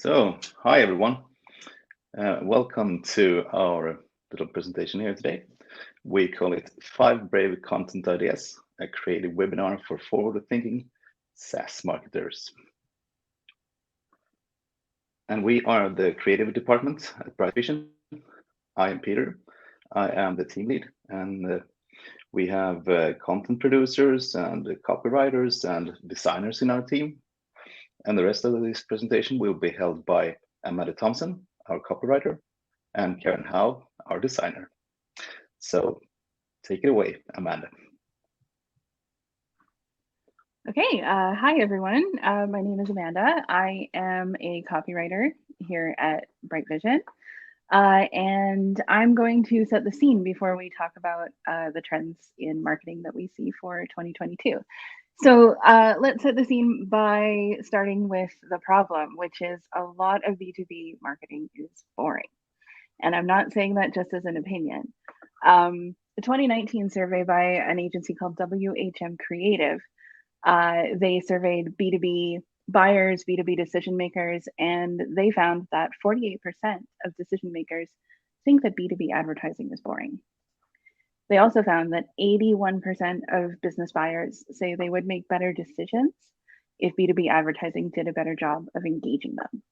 Hi everyone. Welcome to our little presentation here today. We call it 5 Brave Content Ideas, a creative webinar for forward-thinking SaaS marketers. And we are the creative department at Brightvision. I am Peter. I am the team lead, and we have content producers and copywriters and designers in our team. And the rest of this presentation will be held by Amanda Thomson, our copywriter, and Karen Howe, our designer. So take it away, Amanda. Okay, hi everyone. My name is Amanda. I am a copywriter here at Brightvision, and I'm going to set the scene before we talk about the trends in marketing that we see for 2022. So let's set the scene by starting with the problem, which is a lot of B2B marketing is boring. And I'm not saying that just as an opinion. The 2019 survey by an agency called WHM Creative, they surveyed B2B buyers, B2B decision makers, and they found that 48% of decision makers think that B2B advertising is boring. They also found that 81% of business buyers say they would make better decisions if B2B advertising did a better job of engaging them.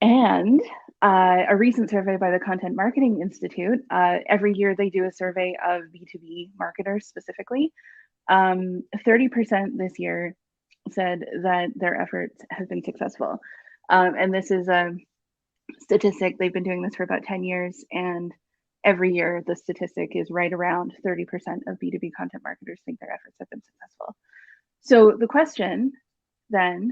And a recent survey by the Content Marketing Institute, every year they do a survey of B2B marketers specifically. 30% this year said that their efforts have been successful. And this is a statistic, they've been doing this for about 10 years, and every year the statistic is right around 30% of B2B content marketers think their efforts have been successful. So the question then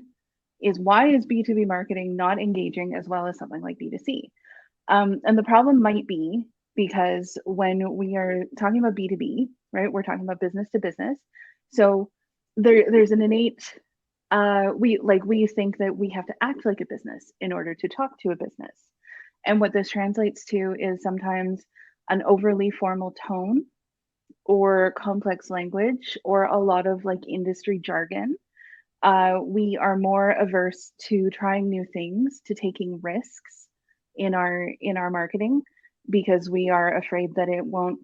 is, why is B2B marketing not engaging as well as something like B2C? And the problem might be because when we are talking about B2B, right, we're talking about business to business. So there's an innate, we think that we have to act like a business in order to talk to a business. And what this translates to is sometimes an overly formal tone or complex language or a lot of like industry jargon. We are more averse to trying new things, to taking risks in our marketing, because we are afraid that it won't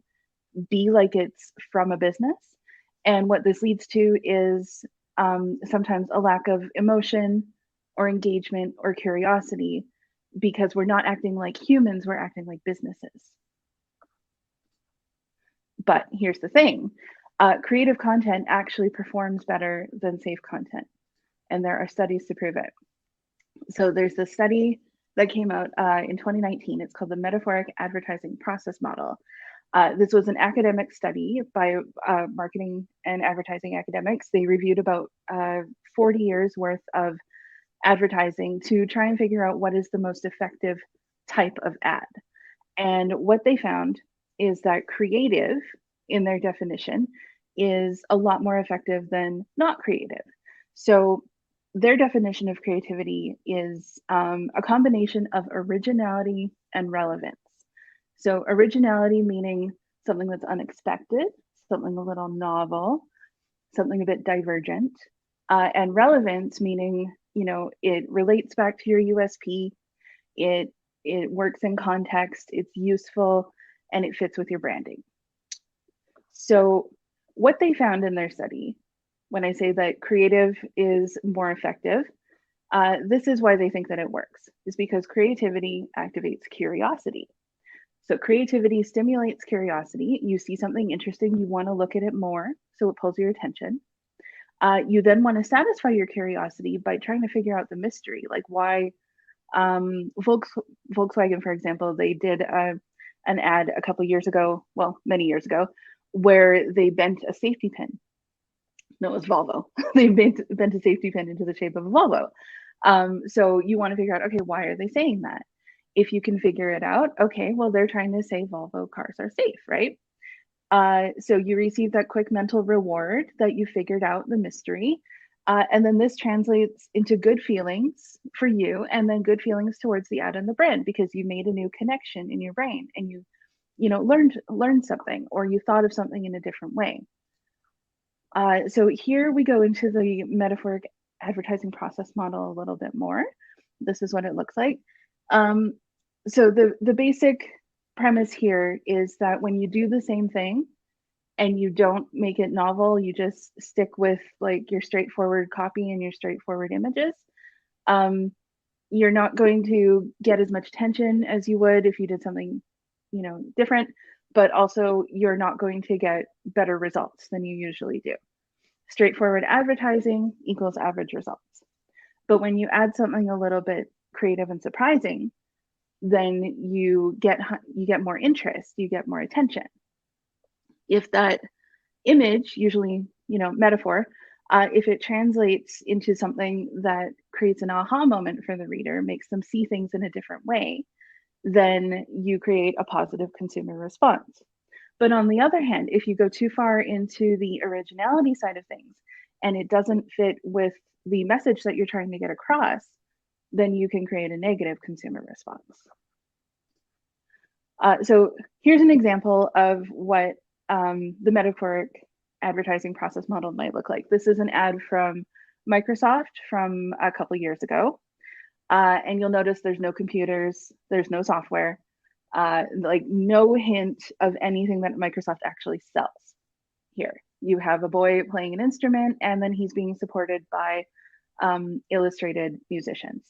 be like it's from a business. And what this leads to is sometimes a lack of emotion or engagement or curiosity, because we're not acting like humans, we're acting like businesses. But here's the thing, creative content actually performs better than safe content. And there are studies to prove it. So there's this study that came out in 2019. It's called the Metaphoric Advertising Process Model. This was an academic study by marketing and advertising academics. They reviewed about 40 years worth of advertising to try and figure out what is the most effective type of ad. And what they found is that creative, in their definition, is a lot more effective than not creative. So their definition of creativity is a combination of originality and relevance. So originality meaning something that's unexpected, something a little novel, something a bit divergent, and relevance meaning, you know, it relates back to your USP, it works in context, it's useful, and it fits with your branding. So what they found in their study, when I say that creative is more effective, this is why they think that it works, is because creativity activates curiosity. So creativity stimulates curiosity. You see something interesting, you want to look at it more, so it pulls your attention. You then want to satisfy your curiosity by trying to figure out the mystery, like why Volkswagen, for example, they did an ad a couple years ago, well, many years ago, where they bent a safety pin. No, it was Volvo. They bent a safety pin into the shape of a Volvo. So you want to figure out, okay, why are they saying that? If you can figure it out, okay, well, they're trying to say Volvo cars are safe, right? So you receive that quick mental reward that you figured out the mystery. And then this translates into good feelings for you, and then good feelings towards the ad and the brand, because you made a new connection in your brain and you know, learned something, or you thought of something in a different way. So here we go into the metaphoric advertising process model a little bit more. this is what it looks like. So the basic premise here is that when you do the same thing and you don't make it novel, you just stick with like your straightforward copy and your straightforward images, you're not going to get as much attention as you would if you did something, different, but also you're not going to get better results than you usually do. Straightforward advertising equals average results. But when you add something a little bit creative and surprising, then you get more interest, you get more attention. If that image, usually, metaphor, if it translates into something that creates an aha moment for the reader, makes them see things in a different way, then you create a positive consumer response. But on the other hand, if you go too far into the originality side of things and it doesn't fit with the message that you're trying to get across, then you can create a negative consumer response. So here's an example of what the metaphoric advertising process model might look like. This is an ad from Microsoft from a couple years ago. And you'll notice there's no computers, there's no software, like no hint of anything that Microsoft actually sells here. You have a boy playing an instrument, and then he's being supported by illustrated musicians.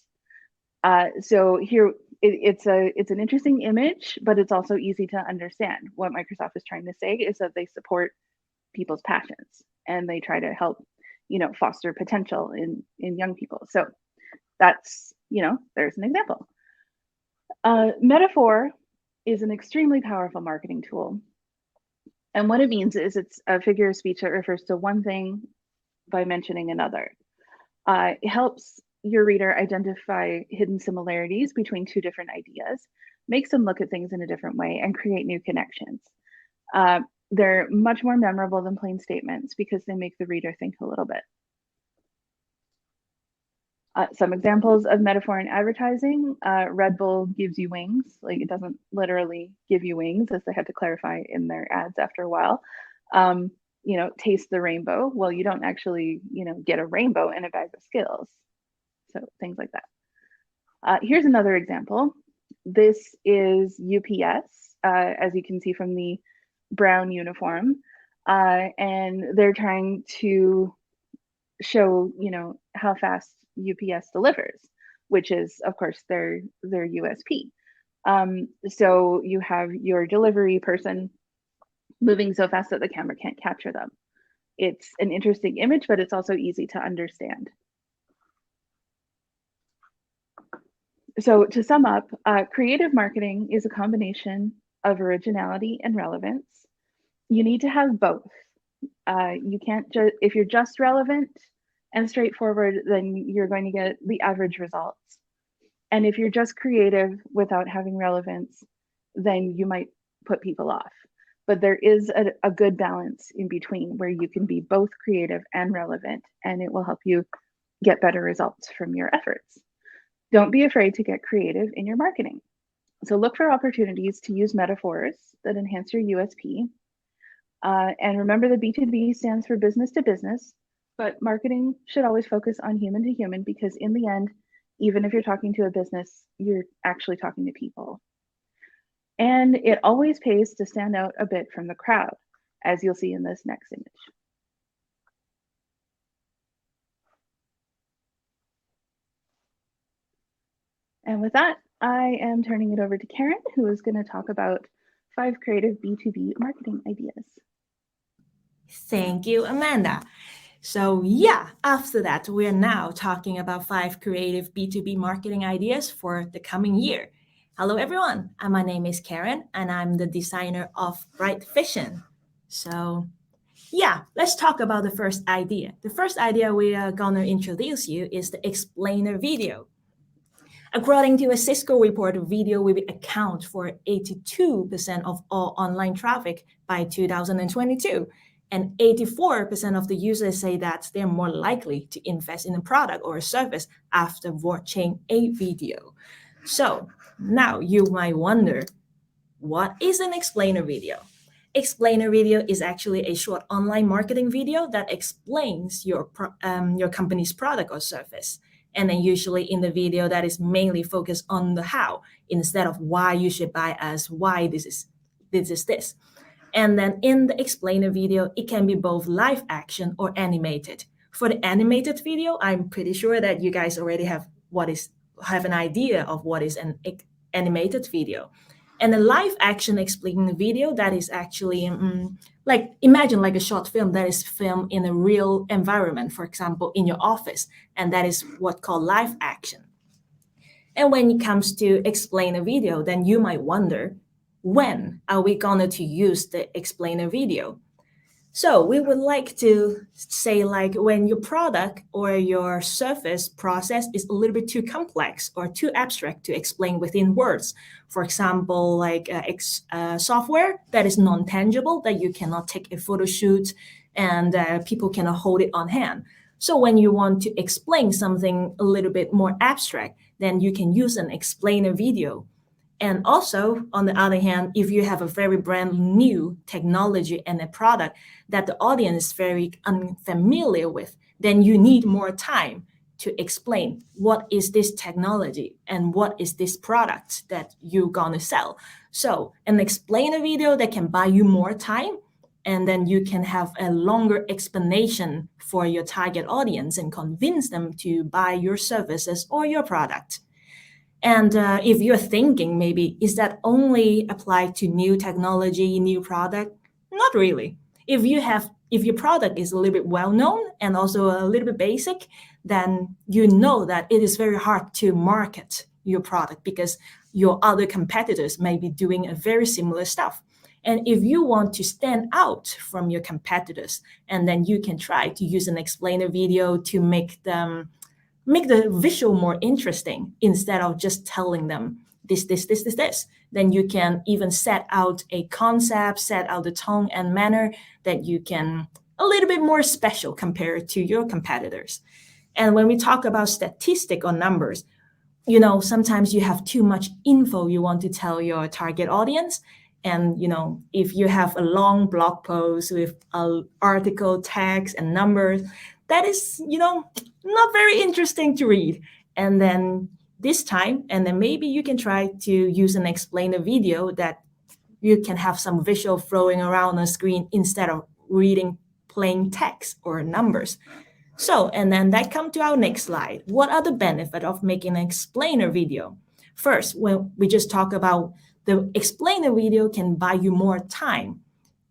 So here it's an interesting image, but it's also easy to understand. What Microsoft is trying to say is that they support people's passions and they try to help, foster potential in young people. So that's, there's an example. Metaphor is an extremely powerful marketing tool. And what it means is it's a figure of speech that refers to one thing by mentioning another. It helps your reader identify hidden similarities between two different ideas, makes them look at things in a different way, and create new connections. They're much more memorable than plain statements because they make the reader think a little bit. Some examples of metaphor in advertising: Red Bull gives you wings. Like, it doesn't literally give you wings, as they had to clarify in their ads after a while. Taste the rainbow. Well, you don't actually, get a rainbow in a bag of Skittles. So things like that. Here's another example. This is UPS, as you can see from the brown uniform, and they're trying to show, how fast UPS delivers, which is, of course, their USP. So you have your delivery person moving so fast that the camera can't capture them. It's an interesting image, but it's also easy to understand. So to sum up, creative marketing is a combination of originality and relevance. You need to have both. You can't if you're just relevant and straightforward, then you're going to get the average results. And if you're just creative without having relevance, then you might put people off. But there is a good balance in between where you can be both creative and relevant, and it will help you get better results from your efforts. Don't be afraid to get creative in your marketing. So look for opportunities to use metaphors that enhance your USP. And remember that B2B stands for business to business, but marketing should always focus on human to human, because in the end, even if you're talking to a business, you're actually talking to people. And it always pays to stand out a bit from the crowd, as you'll see in this next image. And with that, I am turning it over to Karen, who is going to talk about 5 creative B2B marketing ideas. Thank you, Amanda. So after that, we are now talking about 5 creative B2B marketing ideas for the coming year. Hello, everyone. My name is Karen, and I'm the designer of Brightvision. So let's talk about the first idea. The first idea we are going to introduce you is the explainer video. According to a Cisco report, video will account for 82% of all online traffic by 2022. And 84% of the users say that they're more likely to invest in a product or a service after watching a video. So now you might wonder, what is an explainer video? Explainer video is actually a short online marketing video that explains your company's product or service. And then usually in the video that is mainly focused on the how instead of why you should buy us, why this is this. And then in the explainer video, it can be both live action or animated. For the animated video, I'm pretty sure that you guys already have an idea of what is an animated video. And a live action explaining video, that is actually like imagine like a short film that is filmed in a real environment, for example, in your office, and that is what called live action. And when it comes to explainer video, then you might wonder, when are we going to use the explainer video? So we would like to say like when your product or your service process is a little bit too complex or too abstract to explain within words. For example, like software that is non-tangible, that you cannot take a photo shoot and people cannot hold it on hand. So when you want to explain something a little bit more abstract, then you can use an explainer video. And also, on the other hand, if you have a very brand new technology and a product that the audience is very unfamiliar with, then you need more time to explain what is this technology and what is this product that you're gonna sell. So an explainer video that can buy you more time, and then you can have a longer explanation for your target audience and convince them to buy your services or your product. And if you're thinking maybe, is that only applied to new technology, new product? Not really. If your product is a little bit well-known and also a little bit basic, then you know that it is very hard to market your product because your other competitors may be doing a very similar stuff. And if you want to stand out from your competitors, and then you can try to use an explainer video to make the visual more interesting instead of just telling them this. Then you can even set out a concept, set out the tone and manner that you can a little bit more special compared to your competitors. And when we talk about statistic or numbers, sometimes you have too much info you want to tell your target audience. And, if you have a long blog post with an article, text and numbers, that is, not very interesting to read. And then maybe you can try to use an explainer video that you can have some visual flowing around the screen instead of reading plain text or numbers. So, and then that comes to our next slide. What are the benefits of making an explainer video? First, when we just talk about the explainer video can buy you more time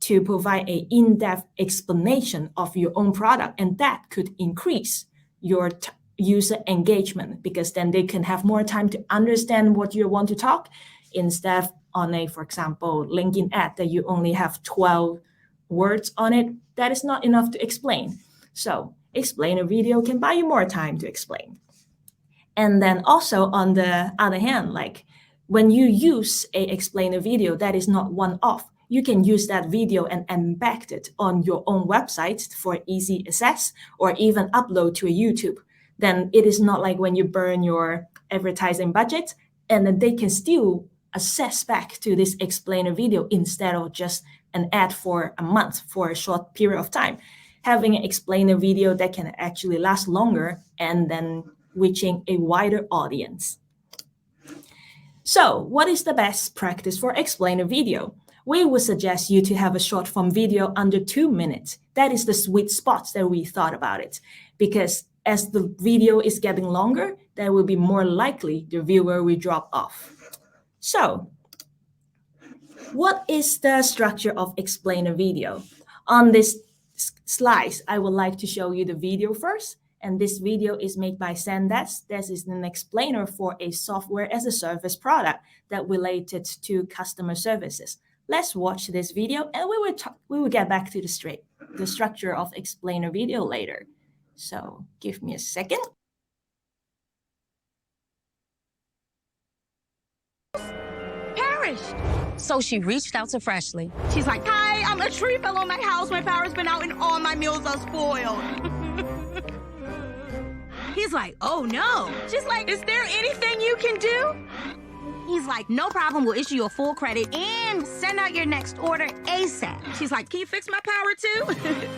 to provide an in-depth explanation of your own product, and that could increase your user engagement because then they can have more time to understand what you want to talk instead of on for example, LinkedIn ad that you only have 12 words on it. That is not enough to explain. So explainer video can buy you more time to explain. And then also on the other hand, like when you use a explainer video that is not one-off, you can use that video and embed it on your own website for easy access or even upload to a YouTube. Then it is not like when you burn your advertising budget and then they can still access back to this explainer video instead of just an ad for a month for a short period of time. Having an explainer video that can actually last longer and then reaching a wider audience. So what is the best practice for explainer video? We would suggest you to have a short form video under 2 minutes. That is the sweet spot that we thought about it. Because as the video is getting longer, that will be more likely the viewer will drop off. So what is the structure of explainer video? On this slides, I would like to show you the video first. And this video is made by Zendesk. This is an explainer for a software as a service product that related to customer services. Let's watch this video and we will get back to the structure of explainer video later. So give me a second. Perished. So she reached out to Freshly. She's like, hi, a tree fell on my house. My power's been out and all my meals are spoiled. He's like, oh no. She's like, is there anything you can do? He's like, no problem, we'll issue you a full credit and send out your next order ASAP. She's like, can you fix my power too?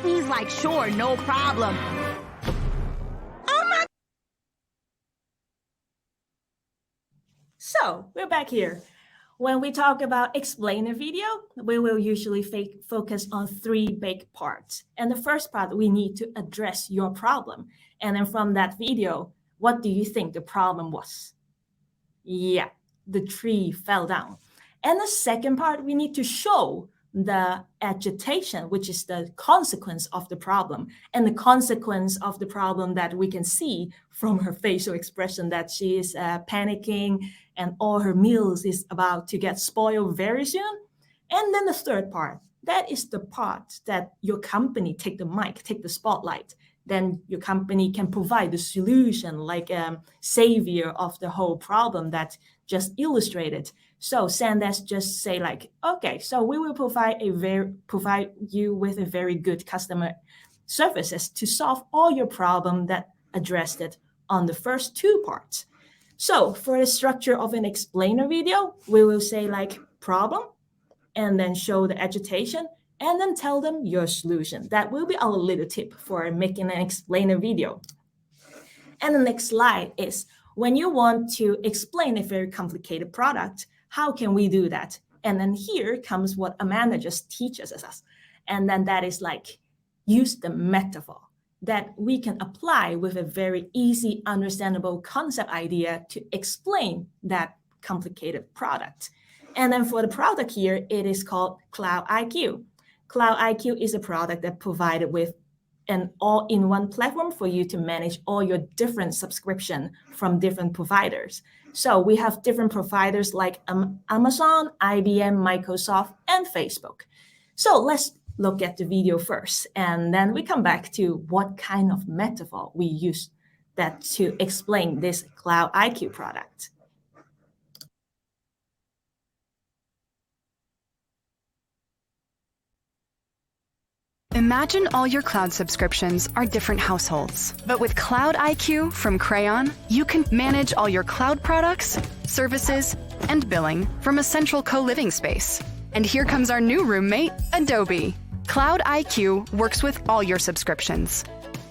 He's like, sure, no problem. Oh my So we're back here. When we talk about explainer video, we will usually focus on 3 big parts. And the first part, we need to address your problem. And then from that video, what do you think the problem was? Yeah, the tree fell down. And the second part, we need to show the agitation, which is the consequence of the problem. And the consequence of the problem that we can see from her facial expression, that she is panicking and all her meals is about to get spoiled very soon. And then the third part, that is the part that your company take the mic, take the spotlight. Then your company can provide the solution, like savior of the whole problem that just illustrated. So Sandesh just say like, okay, so we will provide you with a very good customer services to solve all your problem that addressed it on the first 2 parts. So for the structure of an explainer video, we will say like problem, and then show the agitation, and then tell them your solution. That will be our little tip for making an explainer video. And the next slide is when you want to explain a very complicated product, how can we do that? And then here comes what Amanda just teaches us. And then that is like, use the metaphor that we can apply with a very easy, understandable concept idea to explain that complicated product. And then for the product here, it is called Cloud IQ. Cloud IQ is a product that provided with an all-in-one platform for you to manage all your different subscription from different providers. So we have different providers like Amazon, IBM, Microsoft, and Facebook. So let's look at the video first, and then we come back to what kind of metaphor we use that to explain this Cloud IQ product. Imagine all your cloud subscriptions are different households. But with Cloud IQ from Crayon, you can manage all your cloud products, services, and billing from a central co-living space. And here comes our new roommate, Adobe. Cloud IQ works with all your subscriptions.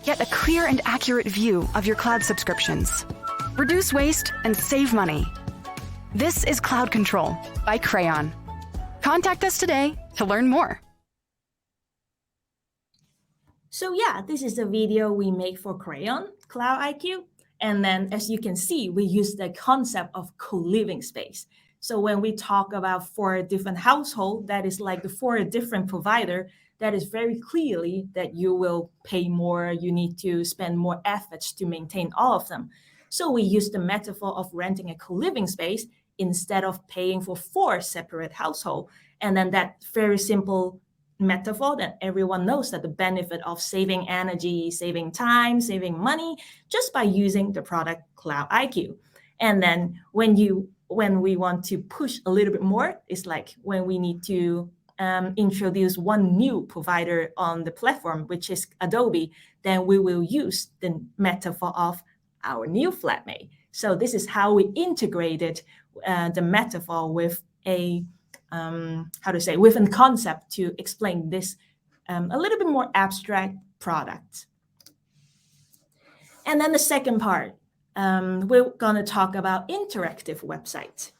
Get a clear and accurate view of your cloud subscriptions. Reduce waste and save money. This is Cloud Control by Crayon. Contact us today to learn more. So yeah, this is the video we make for Crayon, Cloud IQ. And then as you can see, we use the concept of co-living space. So when we talk about 4 different households, that is like the 4 different provider, that is very clearly that you will pay more, you need to spend more efforts to maintain all of them. So we use the metaphor of renting a co-living space instead of paying for 4 separate households. And then that very simple metaphor that everyone knows, that the benefit of saving energy, saving time, saving money, just by using the product Cloud IQ. And then when we want to push a little bit more, it's like when we need to introduce one new provider on the platform, which is Adobe, then we will use the metaphor of our new flatmate. So this is how we integrated the metaphor with a with a concept to explain this a little bit more abstract product. And then the second part, we're going to talk about interactive website.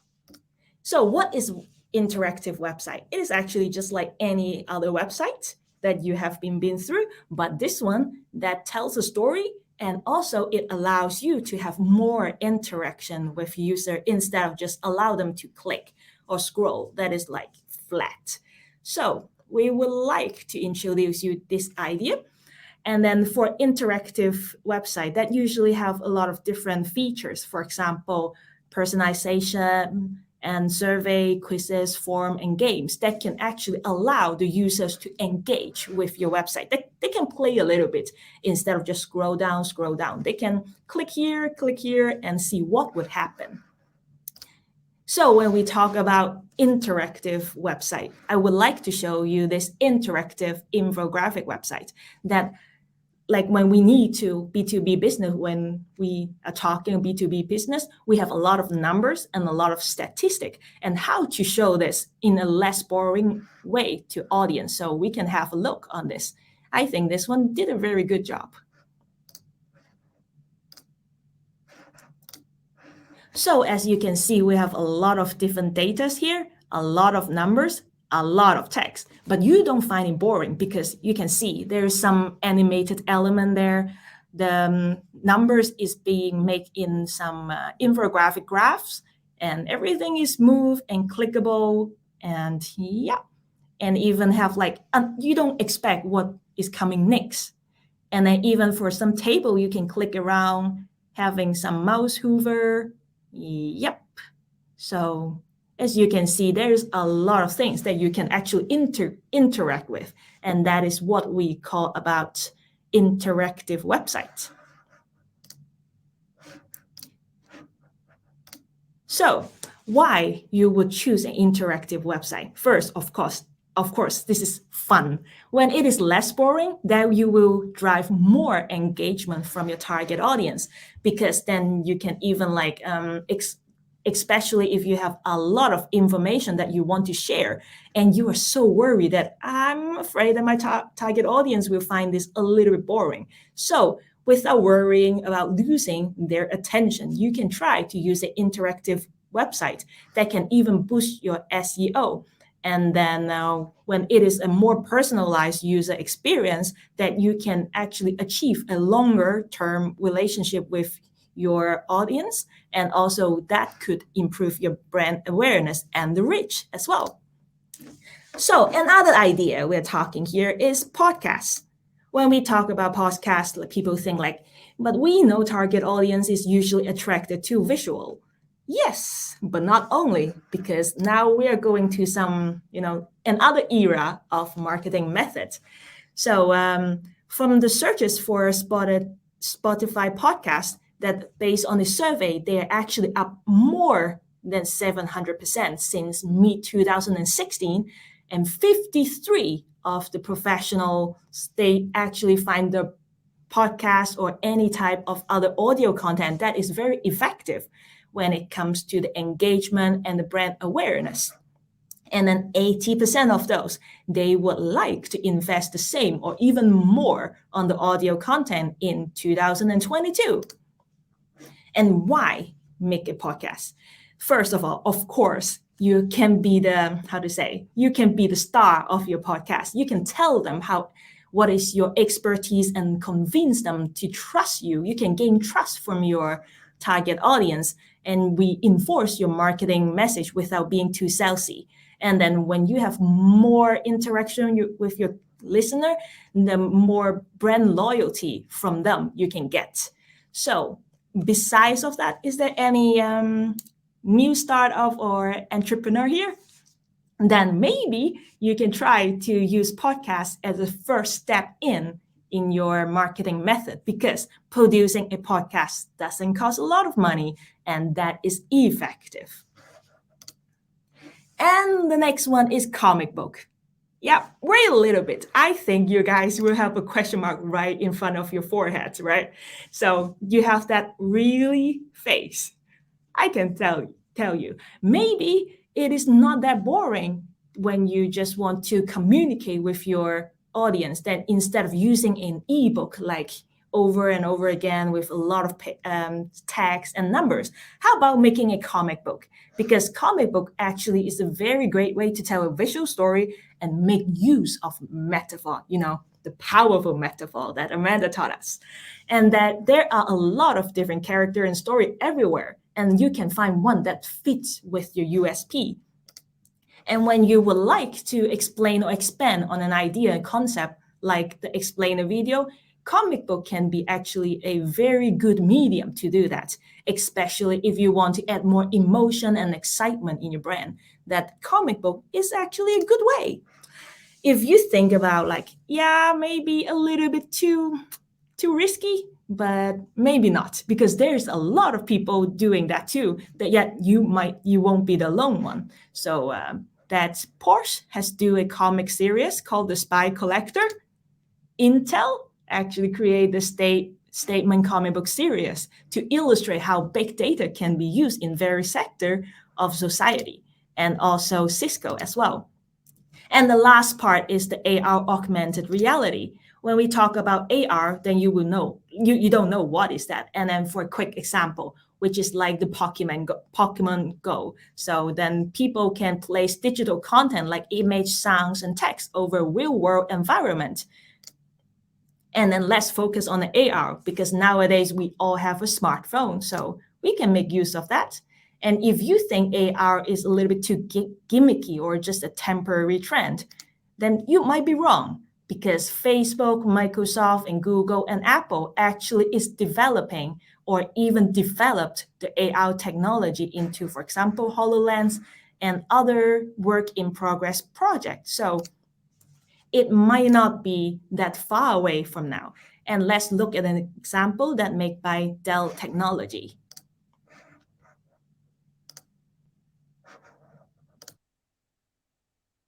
So what is interactive website? It is actually just like any other website that you have been through, but this one that tells a story, and also it allows you to have more interaction with user instead of just allow them to click or scroll, that is like flat. So we would like to introduce you this idea. And then for interactive website, that usually have a lot of different features. For example, personalization and survey, quizzes, form, and games that can actually allow the users to engage with your website. They can play a little bit instead of just scroll down. They can click here, and see what would happen. So when we talk about interactive website, I would like to show you this interactive infographic website that, like when we need to B2B business, when we are talking B2B business, we have a lot of numbers and a lot of statistics and how to show this in a less boring way to audience. So we can have a look on this. I think this one did a very good job. So as you can see, we have a lot of different data here, a lot of numbers, a lot of text, but you don't find it boring because you can see there's some animated element there. The numbers is being made in some infographic graphs, and everything is smooth and clickable, and and even have like, you don't expect what is coming next. And then even for some table, you can click around, having some mouse hover. Yep. So as you can see, there's a lot of things that you can actually interact with. And that is what we call about interactive website. So why you would choose an interactive website? First, of course, this is fun. When it is less boring, then you will drive more engagement from your target audience, because then you can even like, especially if you have a lot of information that you want to share and you are so worried that I'm afraid that my target audience will find this a little bit boring. So without worrying about losing their attention, you can try to use an interactive website that can even boost your SEO. And then when it is a more personalized user experience, that you can actually achieve a longer term relationship with your audience. And also that could improve your brand awareness and the reach as well. So another idea we're talking here is podcasts. When we talk about podcasts, people think like, but we know target audience is usually attracted to visual. Yes, but not only, because now we are going to some, another era of marketing methods. So from the searches for Spotify podcast, that based on the survey, they are actually up more than 700% since mid-2016, and 53 of the professionals, they actually find the podcast or any type of other audio content that is very effective when it comes to the engagement and the brand awareness. And then 80% of those, they would like to invest the same or even more on the audio content in 2022. And why make a podcast? First of all, of course, you can be you can be the star of your podcast. You can tell them what is your expertise and convince them to trust you. You can gain trust from your target audience, and we enforce your marketing message without being too salesy. And then when you have more interaction with your listener, the more brand loyalty from them you can get. So besides of that, is there any new startup or entrepreneur here? Then maybe you can try to use podcasts as a first step in your marketing method, because producing a podcast doesn't cost a lot of money, and that is effective. And the next one is comic book. Yeah, wait a little bit. I think you guys will have a question mark right in front of your foreheads, right? So you have that really face. I can tell you, maybe it is not that boring when you just want to communicate with your audience, then instead of using an ebook like over and over again with a lot of text and numbers, how about making a comic book? Because comic book actually is a very great way to tell a visual story and make use of metaphor, the powerful metaphor that Amanda taught us. And that there are a lot of different character and story everywhere, and you can find one that fits with your USP. And when you would like to explain or expand on an idea and concept, like the explainer video, comic book can be actually a very good medium to do that, especially if you want to add more emotion and excitement in your brand. That comic book is actually a good way. If you think about maybe a little bit too risky, but maybe not, because there's a lot of people doing that too, that yet you won't be the lone one. So that Porsche has do a comic series called The Spy Collector. Intel actually create the statement comic book series to illustrate how big data can be used in various sectors of society, and also Cisco as well. And the last part is the AR augmented reality. When we talk about AR, then you will know, you don't know what is that. And then for a quick example, which is like the Pokemon Go. So then people can place digital content like image, sounds, and text over real-world environment. And then let's focus on the AR, because nowadays we all have a smartphone, so we can make use of that. And if you think AR is a little bit too gimmicky or just a temporary trend, then you might be wrong, because Facebook, Microsoft, and Google and Apple actually is developing or even developed the AR technology into, for example, HoloLens and other work in progress projects. So it might not be that far away from now. And let's look at an example that made by Dell Technology.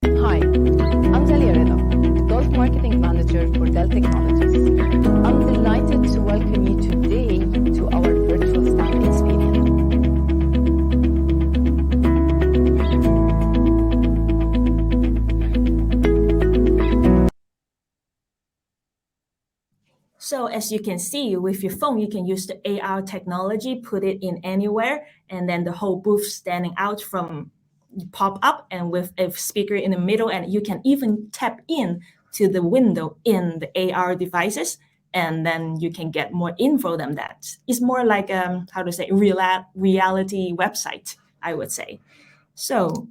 Hi, I'm Delia Reda, Gulf Marketing Manager for Dell Technologies. I'm delighted to welcome you today to our virtual stand experience. So as you can see, with your phone, you can use the AR technology, put it in anywhere, and then the whole booth standing out from pop up, and with a speaker in the middle, and you can even tap in to the window in the AR devices, and then you can get more info than that. It's more like reality website, I would say. So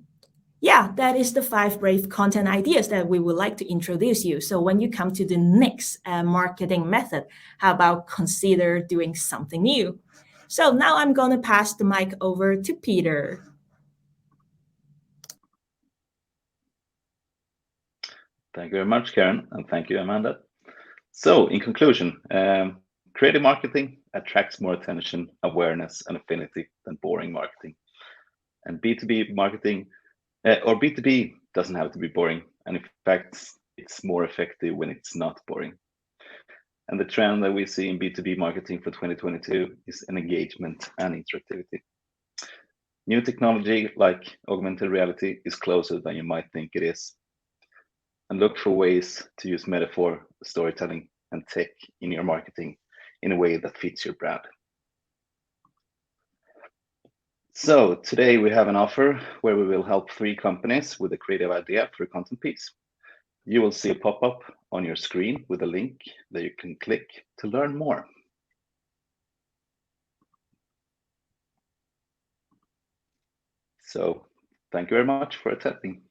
yeah, that is the 5 brave content ideas that we would like to introduce you. So when you come to the next marketing method, how about consider doing something new? So now I'm going to pass the mic over to Peter. Thank you very much, Karen, and thank you, Amanda. So in conclusion, creative marketing attracts more attention, awareness, and affinity than boring marketing. And B2B marketing, or B2B, doesn't have to be boring. And in fact, it's more effective when it's not boring. And the trend that we see in B2B marketing for 2022 is an engagement and interactivity. New technology like augmented reality is closer than you might think it is. And look for ways to use metaphor, storytelling, and tech in your marketing in a way that fits your brand. So today we have an offer where we will help 3 companies with a creative idea for a content piece. You will see a pop-up on your screen with a link that you can click to learn more. So thank you very much for attending.